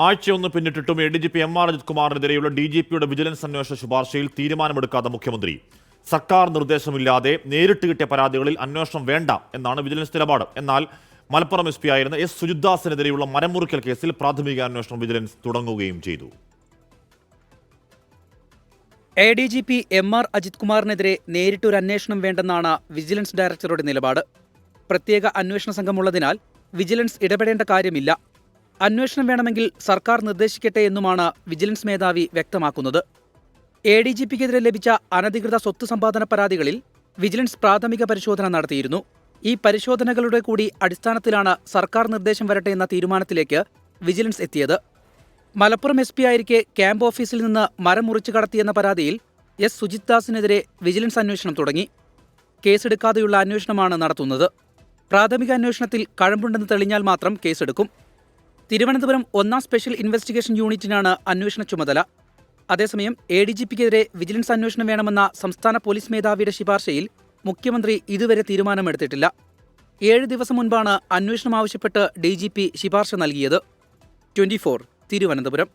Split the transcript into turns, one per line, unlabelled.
ആഴ്ചയൊന്ന് പിന്നിട്ടിട്ടും ADGP MR Ajith കുമാറിനെതിരെയുള്ള DGPയുടെ vigilance അന്വേഷണ ശുപാർശയിൽ തീരുമാനമെടുക്കാത്ത മുഖ്യമന്ത്രി. സർക്കാർ നിർദ്ദേശമില്ലാതെ നേരിട്ട് കിട്ടിയ പരാതികളിൽ അന്വേഷണം വേണ്ട എന്നാണ് വിജിലൻസ് നിലപാട്. എന്നാൽ മലപ്പുറം SP ആയിരുന്ന S. സുജിത്ദാസിനെതിരെയുള്ള മരമുറിക്കൽ കേസിൽ പ്രാഥമിക അന്വേഷണം വിജിലൻസ് തുടങ്ങുകയും ചെയ്തു.
ADGP MR അജിത് കുമാറിനെതിരെ നേരിട്ടൊരു അന്വേഷണം വേണ്ടെന്നാണ് വിജിലൻസ് ഡയറക്ടറുടെ നിലപാട്. പ്രത്യേക അന്വേഷണ സംഘമുള്ളതിനാൽ വിജിലൻസ് ഇടപെടേണ്ട കാര്യമില്ല. അന്വേഷണം വേണമെങ്കിൽ സർക്കാർ നിർദ്ദേശിക്കട്ടെ എന്നുമാണ് വിജിലൻസ് മേധാവി വ്യക്തമാക്കുന്നത്. ADGPക്കെതിരെ ലഭിച്ച അനധികൃത സ്വത്ത് സമ്പാദന പരാതികളിൽ വിജിലൻസ് പ്രാഥമിക പരിശോധന നടത്തിയിരുന്നു. ഈ പരിശോധനകളുടെ കൂടി അടിസ്ഥാനത്തിലാണ് സർക്കാർ നിർദ്ദേശം വരട്ടെ എന്ന തീരുമാനത്തിലേക്ക് വിജിലൻസ് എത്തിയത്. മലപ്പുറം SP ആയിരിക്കെ ക്യാമ്പ് ഓഫീസിൽ നിന്ന് മരം മുറിച്ചു കടത്തിയെന്ന പരാതിയിൽ S. സുജിത്ദാസിനെതിരെ വിജിലൻസ് അന്വേഷണം തുടങ്ങി. കേസെടുക്കാതെയുള്ള അന്വേഷണമാണ് നടത്തുന്നത്. പ്രാഥമിക അന്വേഷണത്തിൽ കഴമ്പുണ്ടെന്ന് തെളിഞ്ഞാൽ മാത്രം കേസെടുക്കും. തിരുവനന്തപുരം 1ാം സ്പെഷ്യൽ ഇൻവെസ്റ്റിഗേഷൻ യൂണിറ്റിനാണ് അന്വേഷണ ചുമതല. അതേസമയം ADGPക്കെതിരെ വിജിലൻസ് അന്വേഷണം വേണമെന്ന സംസ്ഥാന പോലീസ് മേധാവിയുടെ ശുപാർശയിൽ മുഖ്യമന്ത്രി ഇതുവരെ തീരുമാനമെടുത്തിട്ടില്ല. 7 ദിവസം മുൻപാണ് അന്വേഷണം ആവശ്യപ്പെട്ട് DGP ശുപാർശ നൽകിയത്. 24 തിരുവനന്തപുരം.